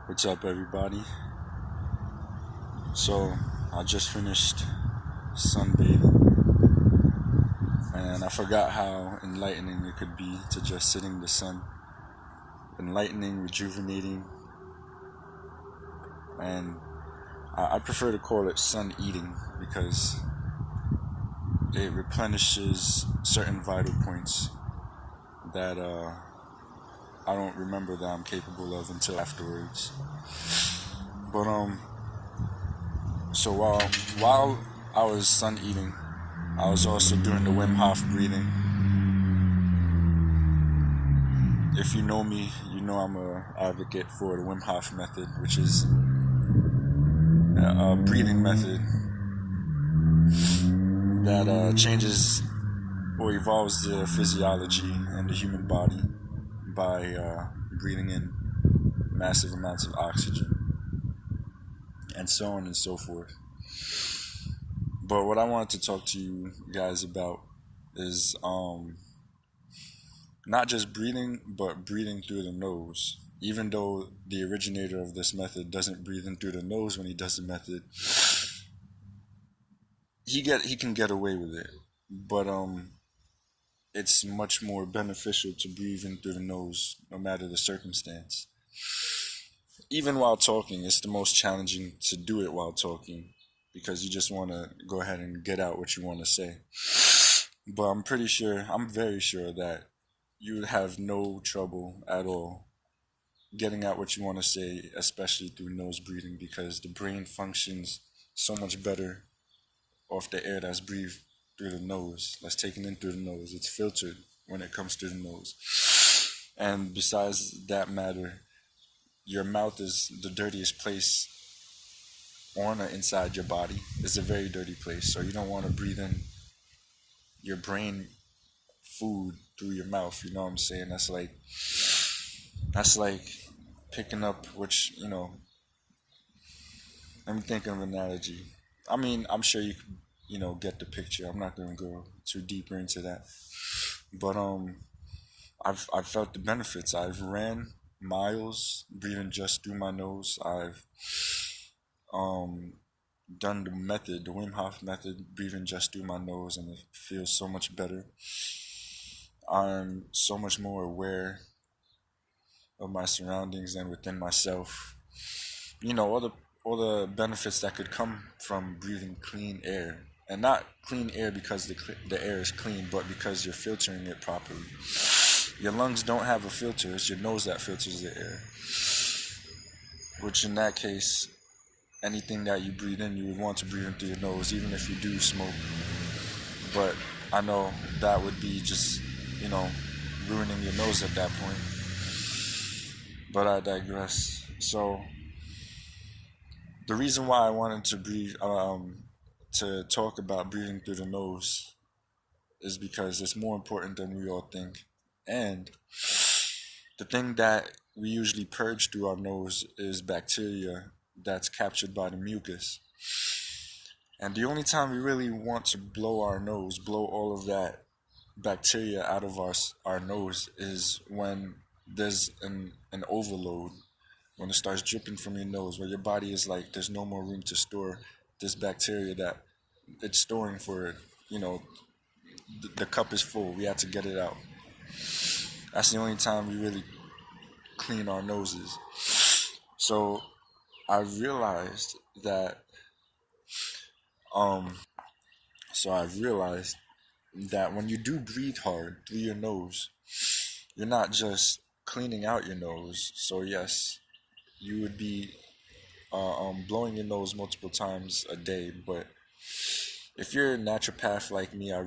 What's up, everybody? So, I just finished sunbathing, and I forgot how enlightening it could be to just sit in the sun. Enlightening, rejuvenating, and I prefer to call it sun eating because it replenishes certain vital points that I don't remember that I'm capable of until afterwards. But so while I was sun eating, I was also doing the Wim Hof breathing. If you know me, you know I'm a advocate for the Wim Hof method, which is a breathing method that changes or evolves the physiology and the human body by breathing in massive amounts of oxygen and so on and so forth. But what I wanted to talk to you guys about is not just breathing, but breathing through the nose. Even though the originator of this method doesn't breathe in through the nose when he does the method, he can get away with it. But it's much more beneficial to breathe in through the nose, no matter the circumstance. Even while talking, it's the most challenging to do it while talking because you just want to go ahead and get out what you want to say. But I'm very sure that you would have no trouble at all getting out what you want to say, especially through nose breathing, because the brain functions so much better off the air that's breathed through the nose, that's taken in through the nose. It's filtered when it comes through the nose. And besides that matter, your mouth is the dirtiest place on or inside your body. It's a very dirty place, so you don't want to breathe in your brain food through your mouth. You know what I'm saying? That's like picking up which let me think of an analogy. I mean, I'm sure you could, get the picture. I'm not gonna go too deeper into that. But I've felt the benefits. I've ran miles breathing just through my nose. I've um done the Wim Hof method, breathing just through my nose, and it feels so much better. I'm so much more aware of my surroundings and within myself. All the benefits that could come from breathing clean air, and not clean air because the air is clean, but because you're filtering it properly. Your lungs don't have a filter; it's your nose that filters the air. Which in that case, anything that you breathe in, you would want to breathe in through your nose, even if you do smoke. But I know that would be just, you know, ruining your nose at that point. But I digress. So the reason why I wanted to talk about breathing through the nose is because it's more important than we all think. And the thing that we usually purge through our nose is bacteria that's captured by the mucus. And the only time we really want to blow our nose, blow all of that bacteria out of our nose, is when there's an overload, when it starts dripping from your nose, where your body is like, there's no more room to store this bacteria that it's storing for, the cup is full. We have to get it out. That's the only time we really clean our noses. So I realized that um I've realized that when you do breathe hard through your nose, you're not just cleaning out your nose. So yes, you would be blowing your nose multiple times a day. But if you're a naturopath like me, I'm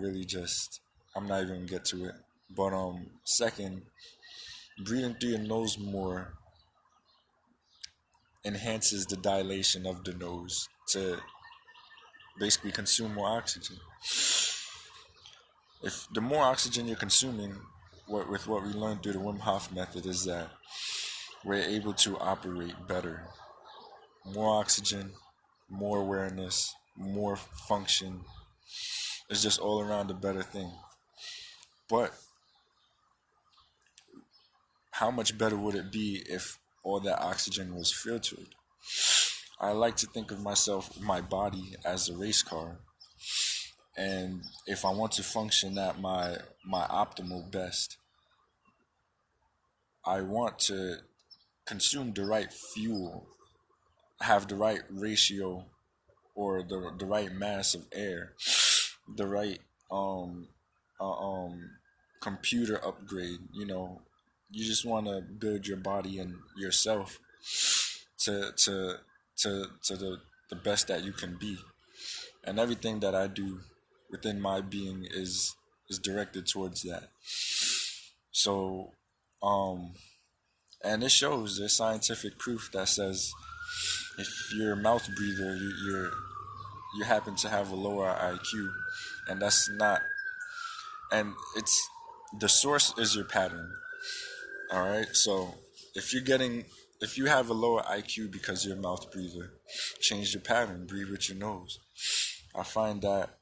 not even gonna get to it. But second, breathing through your nose more enhances the dilation of the nose to basically consume more oxygen. If the more oxygen you're consuming, with what we learned through the Wim Hof method, is that we're able to operate better. More oxygen, more awareness, more function. It's just all around a better thing. But how much better would it be if all that oxygen was filtered. I like to think of my body, as a race car, and if I want to function at my optimal best, I want to consume the right fuel, have the right ratio, or the right mass of air, the right um computer upgrade. You just want to build your body and yourself to to to the best that you can be, and everything that I do within my being is directed towards that. So, um, and it shows, there's scientific proof that says if you're a mouth breather, you happen to have a lower IQ, and that's not, and it's the source is your pattern. All right, so if you're getting if you have a lower IQ because you're a mouth breather, change your pattern. Breathe with your nose. I find that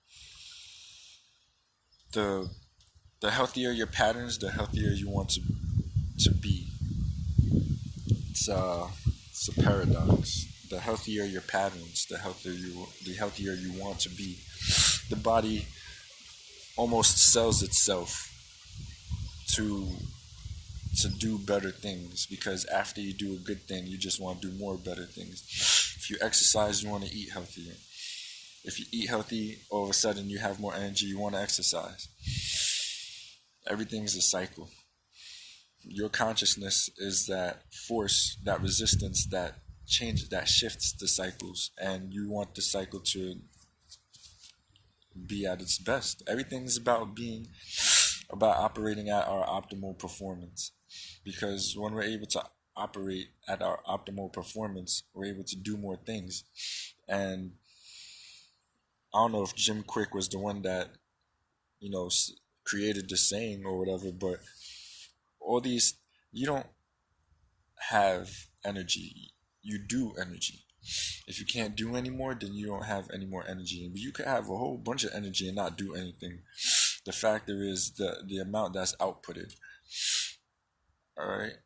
the the healthier your patterns, the healthier you want to be. It's a paradox. The healthier your patterns, the healthier you want to be. The body almost sells itself to to do better things, because after you do a good thing, you just want to do more better things. If you exercise, you want to eat healthier. If you eat healthy, all of a sudden you have more energy, you want to exercise. Everything's a cycle. Your consciousness is that force, that resistance that shifts the cycles, and you want the cycle to be at its best. Everything is about operating at our optimal performance, because when we're able to operate at our optimal performance, we're able to do more things. And I don't know if Jim Quick was the one that you know created the saying or whatever, but all these, you don't have energy, you do energy. If you can't do anymore, then you don't have any more energy. But you could have a whole bunch of energy and not do anything. The factor is the amount that's outputted. All right.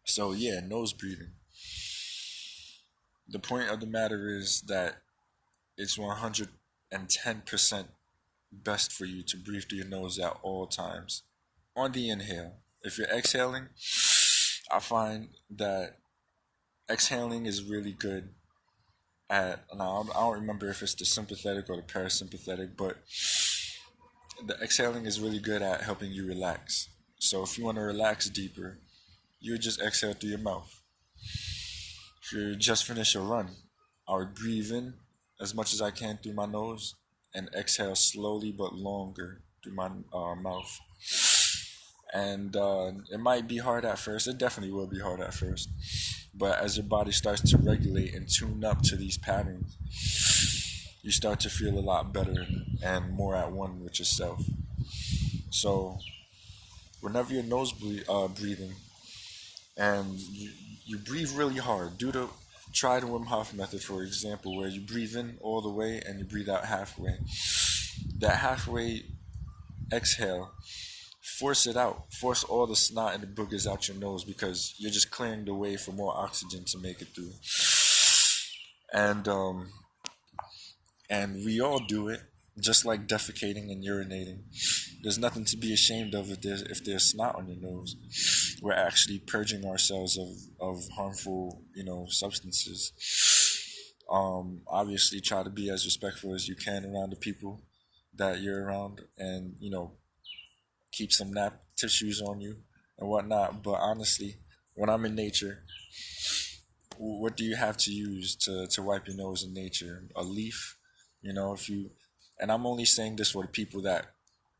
So yeah, nose breathing. The point of the matter is that it's 110% best for you to breathe through your nose at all times. On the inhale, if you're exhaling, I find that exhaling is really good at, now I don't remember if it's the sympathetic or the parasympathetic, but the exhaling is really good at helping you relax. So if you want to relax deeper, you just exhale through your mouth. If you just finish a run, I would breathe in as much as I can through my nose and exhale slowly but longer through my mouth. And it might be hard at first. It definitely will be hard at first. But as your body starts to regulate and tune up to these patterns, you start to feel a lot better and more at one with yourself. So whenever you're breathing, and you breathe really hard, try the Wim Hof method, for example, where you breathe in all the way and you breathe out halfway. That halfway exhale, force it out. Force all the snot and the boogers out your nose, because you're just clearing the way for more oxygen to make it through. And we all do it, just like defecating and urinating. There's nothing to be ashamed of if there's snot on your nose. We're actually purging ourselves of harmful, substances. Obviously, try to be as respectful as you can around the people that you're around, and keep some nap tissues on you and whatnot. But honestly, when I'm in nature, what do you have to use to wipe your nose in nature? A leaf, if you, and I'm only saying this for the people that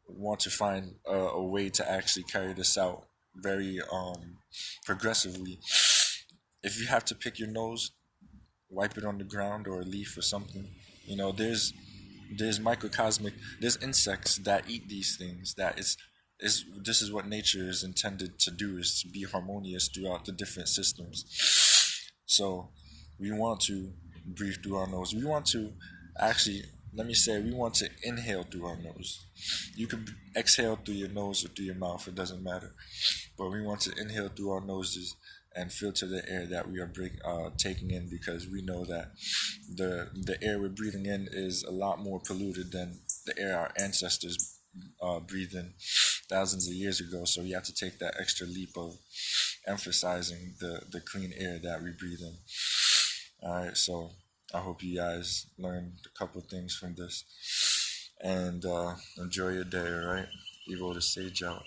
want to find a way to actually carry this out very progressively. If you have to pick your nose, wipe it on the ground or a leaf or something. There's microcosmic, there's insects that eat these things. Is this is what nature is intended to do, is to be harmonious throughout the different systems. So we want to breathe through our nose. We want to actually let me say, we want to inhale through our nose. You can exhale through your nose or through your mouth, it doesn't matter. But we want to inhale through our noses and filter the air that we are taking in, because we know that the air we're breathing in is a lot more polluted than the air our ancestors breathed in thousands of years ago. So we have to take that extra leap of emphasizing the clean air that we breathe in. All right, so I hope you guys learned a couple things from this, and enjoy your day. All right, Evo the Sage out.